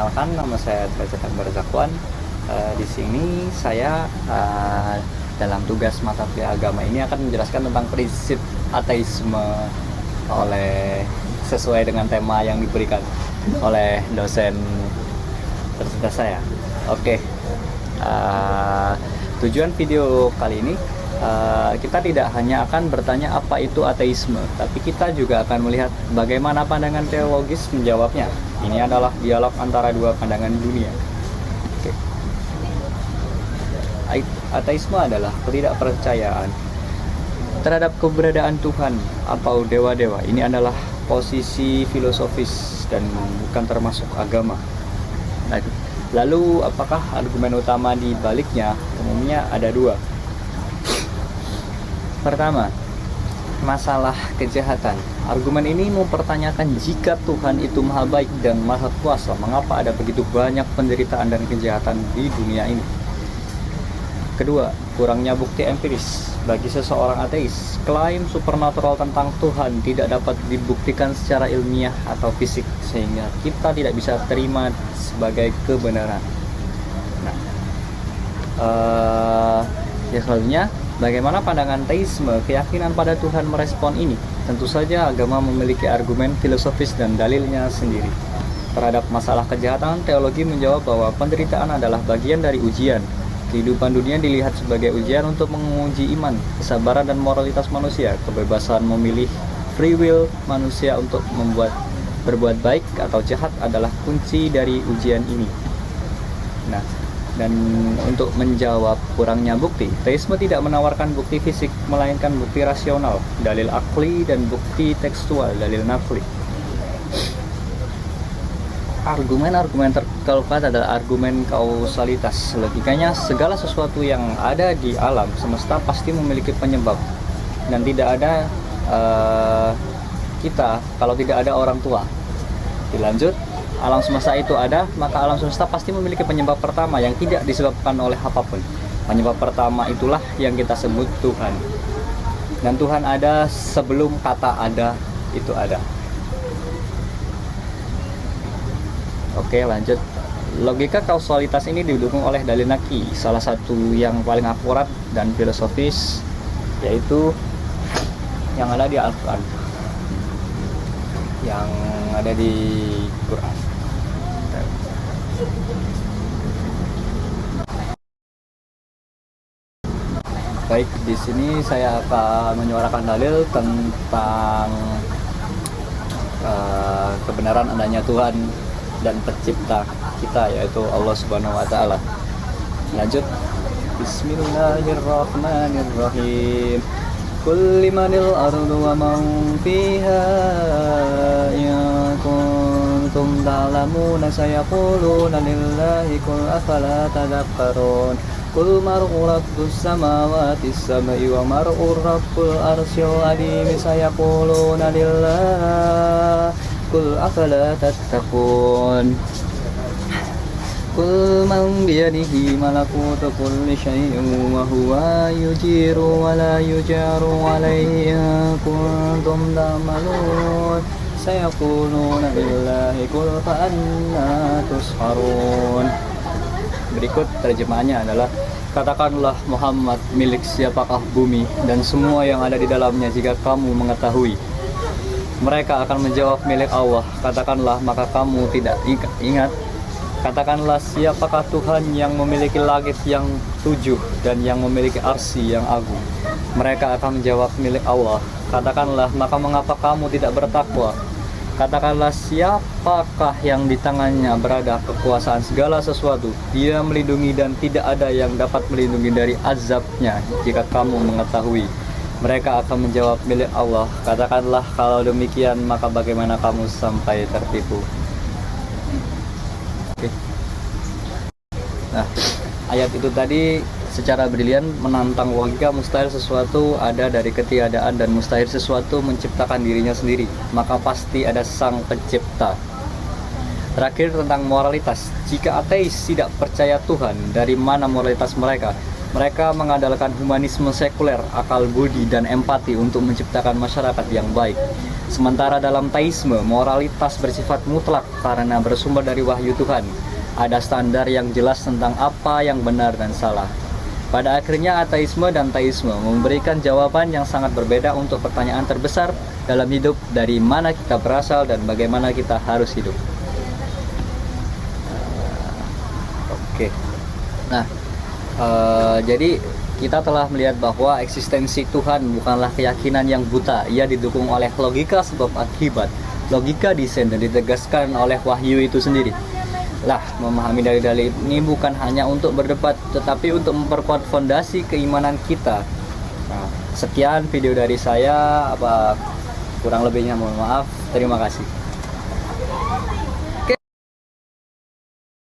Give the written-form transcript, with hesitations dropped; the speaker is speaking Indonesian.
Perkenalkan, nama saya Derajat Akbar Zakwan. Di sini saya dalam tugas mata kuliah agama ini akan menjelaskan tentang prinsip ateisme sesuai dengan tema yang diberikan oleh dosen tercinta saya. Oke, tujuan video kali ini kita tidak hanya akan bertanya apa itu ateisme, tapi kita juga akan melihat bagaimana pandangan teologis menjawabnya. Ini adalah dialog antara dua pandangan dunia. Oke. Ateisme adalah ketidakpercayaan terhadap keberadaan Tuhan atau dewa-dewa. Ini adalah posisi filosofis dan bukan termasuk agama. Lalu apakah argumen utama di baliknya? Umumnya ada dua. Pertama, masalah kejahatan. Argumen ini mempertanyakan jika Tuhan itu maha baik dan maha kuasa, mengapa ada begitu banyak penderitaan dan kejahatan di dunia ini? Kedua, kurangnya bukti empiris. Bagi seseorang ateis, klaim supernatural tentang Tuhan tidak dapat dibuktikan secara ilmiah atau fisik, sehingga kita tidak bisa terima sebagai kebenaran. Selanjutnya, bagaimana pandangan teisme, keyakinan pada Tuhan merespon ini? Tentu saja agama memiliki argumen filosofis dan dalilnya sendiri. Terhadap masalah kejahatan, teologi menjawab bahwa penderitaan adalah bagian dari ujian. Kehidupan dunia dilihat sebagai ujian untuk menguji iman, kesabaran dan moralitas manusia. Kebebasan memilih, free will manusia untuk berbuat baik atau jahat adalah kunci dari ujian ini. Dan untuk menjawab kurangnya bukti, teisme tidak menawarkan bukti fisik, melainkan bukti rasional, dalil akli, dan bukti tekstual, dalil naqli. Argumen-argumen terkemuka adalah argumen kausalitas. Logikanya, segala sesuatu yang ada di alam semesta pasti memiliki penyebab, dan tidak ada kita kalau tidak ada orang tua. Dilanjut, alam semesta itu ada, maka alam semesta pasti memiliki penyebab pertama yang tidak disebabkan oleh apapun. Penyebab pertama itulah yang kita sebut Tuhan. Dan Tuhan ada sebelum kata ada itu ada. Oke, lanjut. Logika kausalitas ini didukung oleh dalil naqli, salah satu yang paling akurat dan filosofis, yaitu yang ada di Al-Quran, yang ada di Quran. Baik, di sini saya akan menyuarakan dalil tentang kebenaran adanya Tuhan dan pencipta kita, yaitu Allah Subhanahu wa taala. Lanjut. Bismillahirrahmanirrahim. Qul limanil ardu wa man fiha in kuntum ta'lamuna sayaquluna lillahi qul afala tadhakkarun. Qul mar'u rabbus samawati sab'i wa mar'u rabbul arsyil azim sayaquluna lillah qul afala tattaqun. Qul man biyadihi malakutu kulli syai'in wa huwa yujiru wa la yujaru alayhi in kuntum ta'malun sayaquluna lillahi qul fa anna tusharun. Berikut terjemahannya adalah, katakanlah Muhammad, milik siapakah bumi dan semua yang ada di dalamnya jika kamu mengetahui? Mereka akan menjawab, milik Allah. Katakanlah, maka kamu tidak ingat? Katakanlah, siapakah Tuhan yang memiliki langit yang 7 dan yang memiliki arsy yang agung? Mereka akan menjawab, milik Allah. Katakanlah, maka mengapa kamu tidak bertakwa? Katakanlah, siapakah yang di tangannya berada kekuasaan segala sesuatu? Dia melindungi dan tidak ada yang dapat melindungi dari azabnya jika kamu mengetahui. Mereka akan menjawab, milik Allah. Katakanlah, kalau demikian maka bagaimana kamu sampai tertipu? Oke. Nah, ayat itu tadi secara brilian menantang logika. Mustahil sesuatu ada dari ketiadaan dan mustahil sesuatu menciptakan dirinya sendiri, maka pasti ada sang pencipta. Terakhir, tentang moralitas. Jika ateis tidak percaya Tuhan, dari mana moralitas mereka? Mereka mengandalkan humanisme sekuler, akal budi, dan empati untuk menciptakan masyarakat yang baik. Sementara dalam teisme, moralitas bersifat mutlak karena bersumber dari wahyu Tuhan. Ada standar yang jelas tentang apa yang benar dan salah. Pada akhirnya ateisme dan teisme memberikan jawaban yang sangat berbeda untuk pertanyaan terbesar dalam hidup, dari mana kita berasal dan bagaimana kita harus hidup. Oke. Nah, jadi kita telah melihat bahwa eksistensi Tuhan bukanlah keyakinan yang buta. Ia didukung oleh logika sebab akibat, logika desain, dan ditegaskan oleh wahyu itu sendiri. Lah, memahami dalil-dalil ini bukan hanya untuk berdebat, tetapi untuk memperkuat fondasi keimanan kita. Nah, sekian video dari saya. Kurang lebihnya mohon maaf. Terima kasih.